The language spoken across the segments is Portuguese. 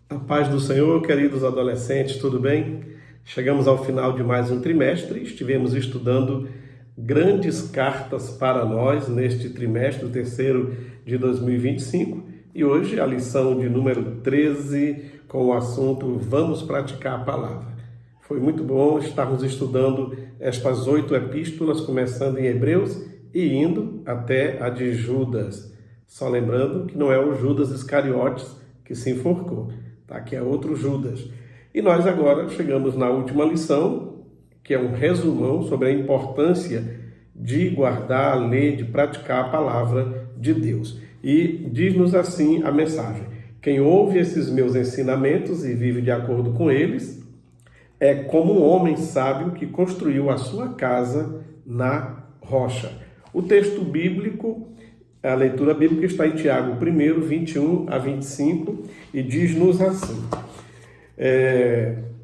A paz do Senhor, queridos adolescentes, tudo bem? Chegamos ao final de mais um trimestre, estivemos estudando grandes cartas para nós neste trimestre, o terceiro de 2025, e hoje a lição de número 13 com o assunto Vamos Praticar a Palavra. Foi muito bom estarmos estudando estas 8 epístolas, começando em Hebreus e indo até a de Judas. Só lembrando que não é o Judas Iscariotes que se enforcou. Tá? Que é outro Judas. E nós agora chegamos na última lição, que é um resumão sobre a importância de guardar, ler, de praticar a palavra de Deus. E diz-nos assim a mensagem: quem ouve esses meus ensinamentos e vive de acordo com eles, é como um homem sábio que construiu a sua casa na rocha. O texto bíblico, a leitura bíblica está em Tiago 1, 21 a 25, e diz-nos assim: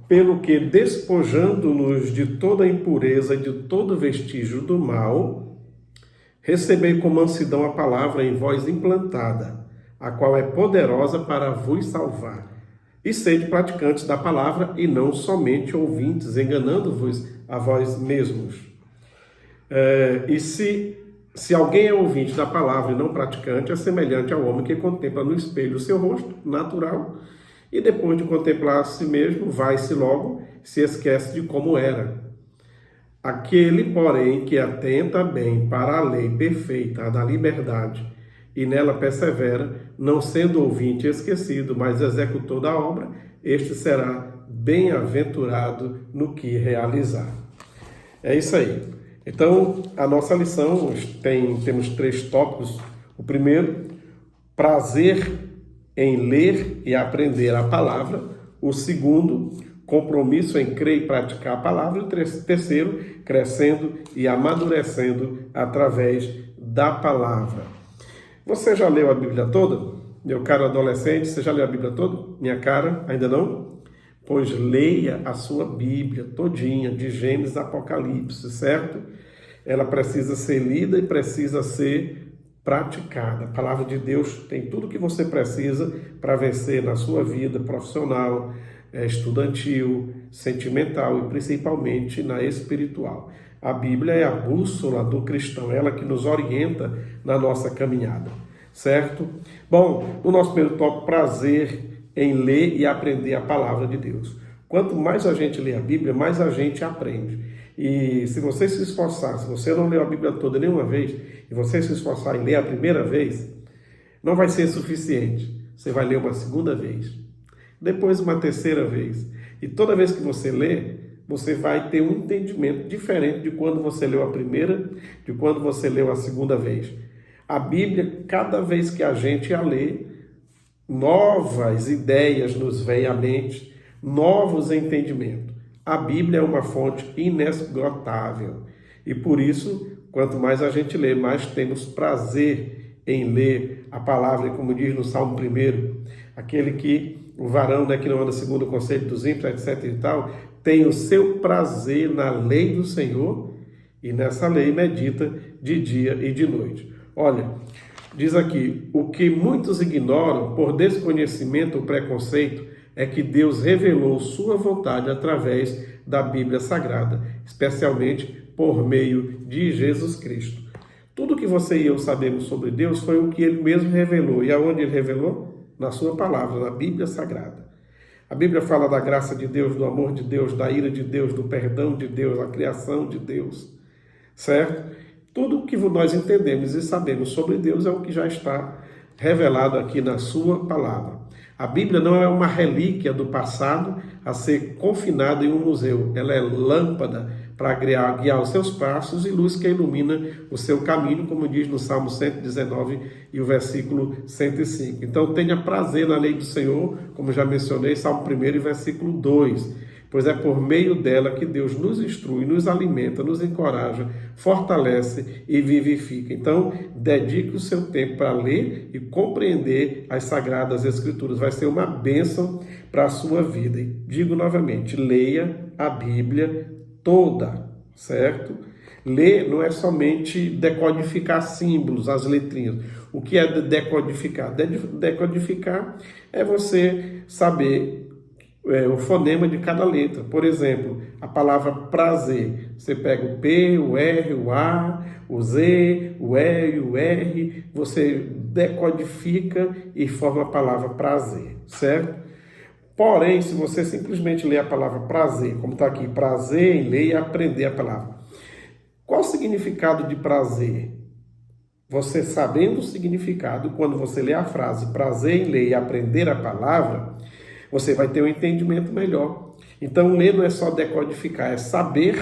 pelo que, despojando-nos de toda impureza e de todo vestígio do mal, recebei com mansidão a palavra em vós implantada, a qual é poderosa para vos salvar. E sede praticantes da palavra, e não somente ouvintes, enganando-vos a vós mesmos. E se alguém é ouvinte da palavra e não praticante, é semelhante ao homem que contempla no espelho o seu rosto natural e depois de contemplar a si mesmo, vai-se logo, se esquece de como era. Aquele, porém, que atenta bem para a lei perfeita, a da liberdade, e nela persevera, não sendo ouvinte esquecido, mas executor da obra, este será bem-aventurado no que realizar. É isso aí. Então, a nossa lição temos 3 tópicos. O primeiro, prazer em ler e aprender a palavra. O segundo, compromisso em crer e praticar a palavra. E o terceiro, crescendo e amadurecendo através da palavra. Você já leu a Bíblia toda? Meu caro adolescente, você já leu a Bíblia toda? Minha cara, ainda não? Pois leia a sua Bíblia todinha, de Gênesis a Apocalipse, certo? Ela precisa ser lida e precisa ser praticada. A palavra de Deus tem tudo o que você precisa para vencer na sua vida profissional, estudantil, sentimental e principalmente na espiritual. A Bíblia é a bússola do cristão, ela que nos orienta na nossa caminhada, certo? Bom, no nosso primeiro tópico, prazer em ler e aprender a palavra de Deus. Quanto mais a gente lê a Bíblia, mais a gente aprende. E se você se esforçar, se você não leu a Bíblia toda nenhuma vez, e você se esforçar em ler a primeira vez, não vai ser suficiente. Você vai ler uma segunda vez, depois uma terceira vez. E toda vez que você lê, você vai ter um entendimento diferente de quando você leu a primeira, de quando você leu a segunda vez. A Bíblia, cada vez que a gente a lê, novas ideias nos vêm à mente, novos entendimentos. A Bíblia é uma fonte inesgotável e por isso, quanto mais a gente lê, mais temos prazer em ler a palavra, como diz no Salmo 1, aquele que, o varão, que não anda segundo o conselho dos ímpios, etc e tal, tem o seu prazer na lei do Senhor e nessa lei medita de dia e de noite. Olha, diz aqui: o que muitos ignoram por desconhecimento ou preconceito é que Deus revelou sua vontade através da Bíblia Sagrada, especialmente por meio de Jesus Cristo. Tudo que você e eu sabemos sobre Deus foi o que Ele mesmo revelou. E aonde Ele revelou? Na sua palavra, na Bíblia Sagrada. A Bíblia fala da graça de Deus, do amor de Deus, da ira de Deus, do perdão de Deus, da criação de Deus, certo? Tudo o que nós entendemos e sabemos sobre Deus é o que já está revelado aqui na sua palavra. A Bíblia não é uma relíquia do passado a ser confinada em um museu. Ela é lâmpada para guiar os seus passos e luz que ilumina o seu caminho, como diz no Salmo 119 e o versículo 105. Então tenha prazer na lei do Senhor, como já mencionei, Salmo 1 e versículo 2. Pois é por meio dela que Deus nos instrui, nos alimenta, nos encoraja, fortalece e vivifica. Então, dedique o seu tempo para ler e compreender as Sagradas Escrituras. Vai ser uma bênção para a sua vida. E digo novamente, leia a Bíblia toda, certo? Ler não é somente decodificar símbolos, as letrinhas. O que é decodificar? Decodificar é você saber o fonema de cada letra. Por exemplo, a palavra prazer. Você pega o P, o R, o A, o Z, o E e o R. Você decodifica e forma a palavra prazer, certo? Porém, se você simplesmente ler a palavra prazer, como está aqui, prazer em ler e aprender a palavra. Qual o significado de prazer? Você sabendo o significado, quando você lê a frase prazer em ler e aprender a palavra, você vai ter um entendimento melhor. Então, ler não é só decodificar, é saber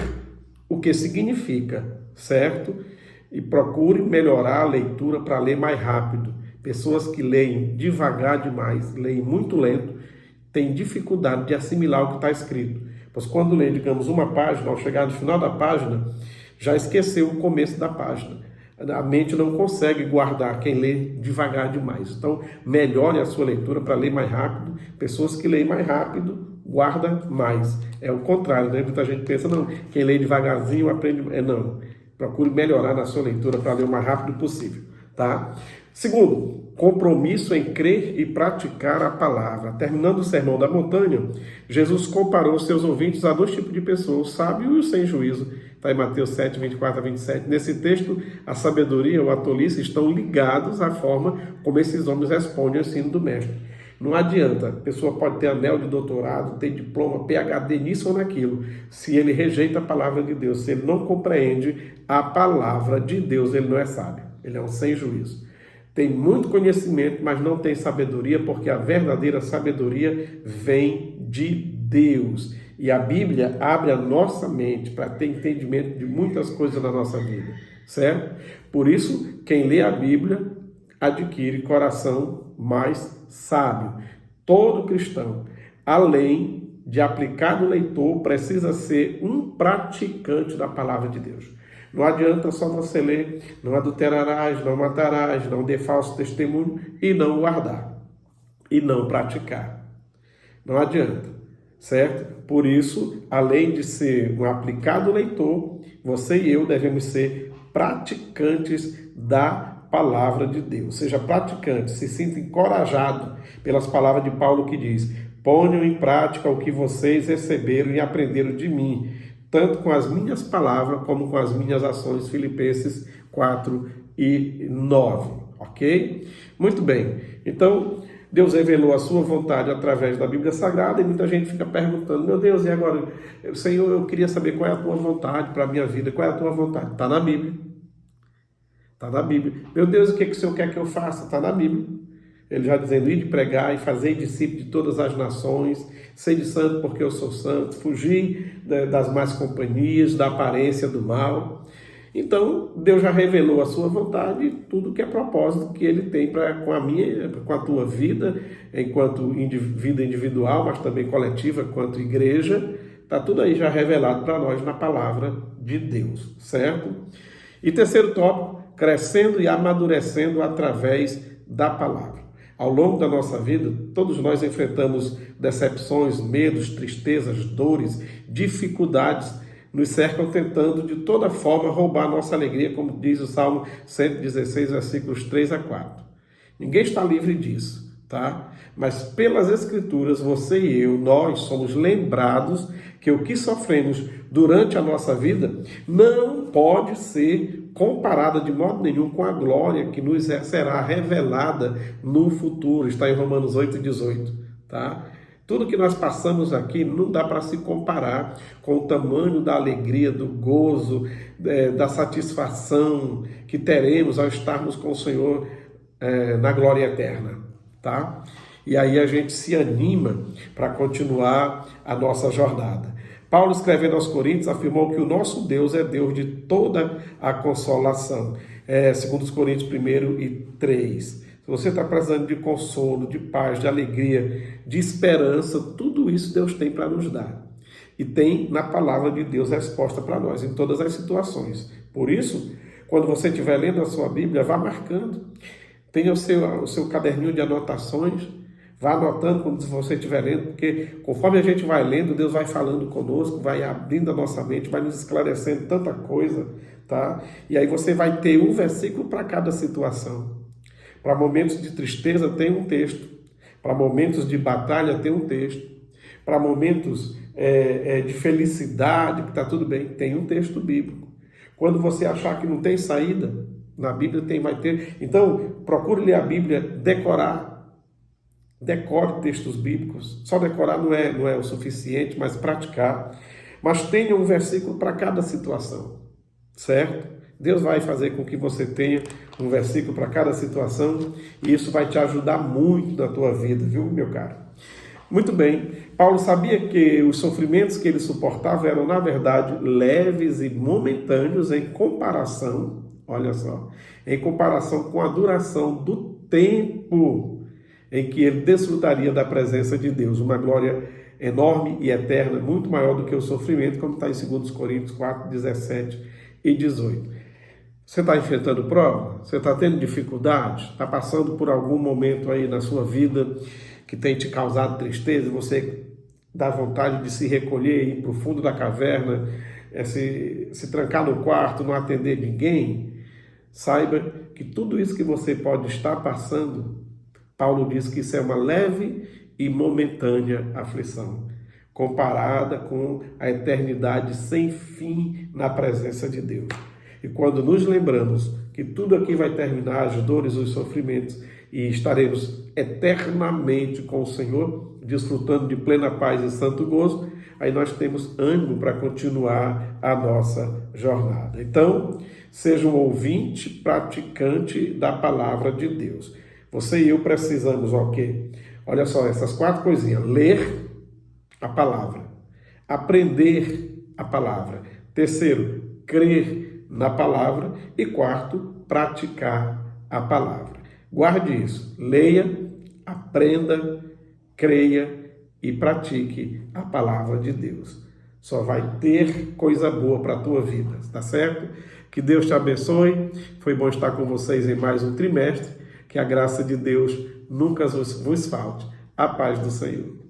o que significa, certo? E procure melhorar a leitura para ler mais rápido. Pessoas que leem devagar demais, leem muito lento, têm dificuldade de assimilar o que está escrito. Pois quando lê, digamos, uma página, ao chegar no final da página, já esqueceu o começo da página. A mente não consegue guardar quem lê devagar demais. Então, melhore a sua leitura para ler mais rápido. Pessoas que leem mais rápido, guardam mais. É o contrário, né? Muita gente pensa, não, quem lê devagarzinho aprende... Não. Procure melhorar na sua leitura para ler o mais rápido possível, tá? Segundo, compromisso em crer e praticar a palavra. Terminando o Sermão da Montanha, Jesus comparou seus ouvintes a dois tipos de pessoas, o sábio e o sem juízo. Está em Mateus 7, 24 a 27. Nesse texto, a sabedoria ou a tolice estão ligados à forma como esses homens respondem ao ensino do mestre. Não adianta, a pessoa pode ter anel de doutorado, ter diploma, PhD nisso ou naquilo. Se ele rejeita a palavra de Deus, se ele não compreende a palavra de Deus, ele não é sábio, ele é um sem juízo. Tem muito conhecimento, mas não tem sabedoria, porque a verdadeira sabedoria vem de Deus. E a Bíblia abre a nossa mente para ter entendimento de muitas coisas na nossa vida, certo? Por isso, quem lê a Bíblia adquire coração mais sábio. Todo cristão, além de aplicado leitor, precisa ser um praticante da palavra de Deus. Não adianta só você ler, não adulterarás, não matarás, não dê falso testemunho e não guardar, e não praticar. Não adianta, certo? Por isso, além de ser um aplicado leitor, você e eu devemos ser praticantes da palavra de Deus. Seja praticante, se sinta encorajado pelas palavras de Paulo que diz: ponham em prática o que vocês receberam e aprenderam de mim, tanto com as minhas palavras como com as minhas ações. Filipenses 4 e 9, ok? Muito bem, então Deus revelou a sua vontade através da Bíblia Sagrada e muita gente fica perguntando: meu Deus, e agora? Senhor, eu queria saber qual é a tua vontade para a minha vida, qual é a tua vontade? Está na Bíblia. Está na Bíblia. Meu Deus, o que o Senhor quer que eu faça? Está na Bíblia. Ele já dizendo: ide pregar e fazer discípulos de todas as nações, sede santo porque eu sou santo, fugir das más companhias, da aparência do mal. Então, Deus já revelou a sua vontade e tudo que é propósito que Ele tem com a tua vida, enquanto vida individual, mas também coletiva, enquanto igreja. Está tudo aí já revelado para nós na palavra de Deus, certo? E terceiro tópico, crescendo e amadurecendo através da palavra. Ao longo da nossa vida, todos nós enfrentamos decepções, medos, tristezas, dores, dificuldades, nos cercam tentando de toda forma roubar a nossa alegria, como diz o Salmo 116, versículos 3 a 4. Ninguém está livre disso, tá? Mas pelas Escrituras, você e eu, nós somos lembrados que o que sofremos durante a nossa vida não pode ser comparada de modo nenhum com a glória que nos será revelada no futuro. Está em Romanos 8,18, tá? Tudo que nós passamos aqui não dá para se comparar com o tamanho da alegria, do gozo, da satisfação que teremos ao estarmos com o Senhor na glória eterna, tá? E aí a gente se anima para continuar a nossa jornada. Paulo, escrevendo aos Coríntios, afirmou que o nosso Deus é Deus de toda a consolação. Segundo os Coríntios 1 e 3. Se você está precisando de consolo, de paz, de alegria, de esperança, tudo isso Deus tem para nos dar. E tem na palavra de Deus resposta para nós em todas as situações. Por isso, quando você estiver lendo a sua Bíblia, vá marcando. Tenha o seu caderninho de anotações. Vá anotando quando você estiver lendo, porque conforme a gente vai lendo, Deus vai falando conosco, vai abrindo a nossa mente, vai nos esclarecendo tanta coisa, tá? E aí você vai ter um versículo para cada situação. Para momentos de tristeza tem um texto. Para momentos de batalha tem um texto. Para momentos de felicidade, que está tudo bem, tem um texto bíblico. Quando você achar que não tem saída, na Bíblia vai ter. Então, procure ler a Bíblia, decorar. Decore textos bíblicos. Só decorar não é o suficiente, mas praticar. Mas tenha um versículo para cada situação, certo? Deus vai fazer com que você tenha um versículo para cada situação e isso vai te ajudar muito na tua vida, viu, meu caro? Muito bem, Paulo sabia que os sofrimentos que ele suportava eram, na verdade, leves e momentâneos em comparação, olha só, em comparação com a duração do tempo em que ele desfrutaria da presença de Deus, uma glória enorme e eterna, muito maior do que o sofrimento, como está em 2 Coríntios 4, 17 e 18. Você está enfrentando prova? Você está tendo dificuldade? Está passando por algum momento aí na sua vida que tem te causado tristeza? Você dá vontade de se recolher, ir para o fundo da caverna, se trancar no quarto, não atender ninguém? Saiba que tudo isso que você pode estar passando, Paulo diz que isso é uma leve e momentânea aflição, comparada com a eternidade sem fim na presença de Deus. E quando nos lembramos que tudo aqui vai terminar, as dores, os sofrimentos, e estaremos eternamente com o Senhor, desfrutando de plena paz e santo gozo, aí nós temos ânimo para continuar a nossa jornada. Então, seja um ouvinte praticante da palavra de Deus. Você e eu precisamos, ok? Olha só, essas 4 coisinhas. Ler a palavra. Aprender a palavra. Terceiro, crer na palavra. E quarto, praticar a palavra. Guarde isso. Leia, aprenda, creia e pratique a palavra de Deus. Só vai ter coisa boa para a tua vida, tá certo? Que Deus te abençoe. Foi bom estar com vocês em mais um trimestre. Que a graça de Deus nunca vos falte. A paz do Senhor.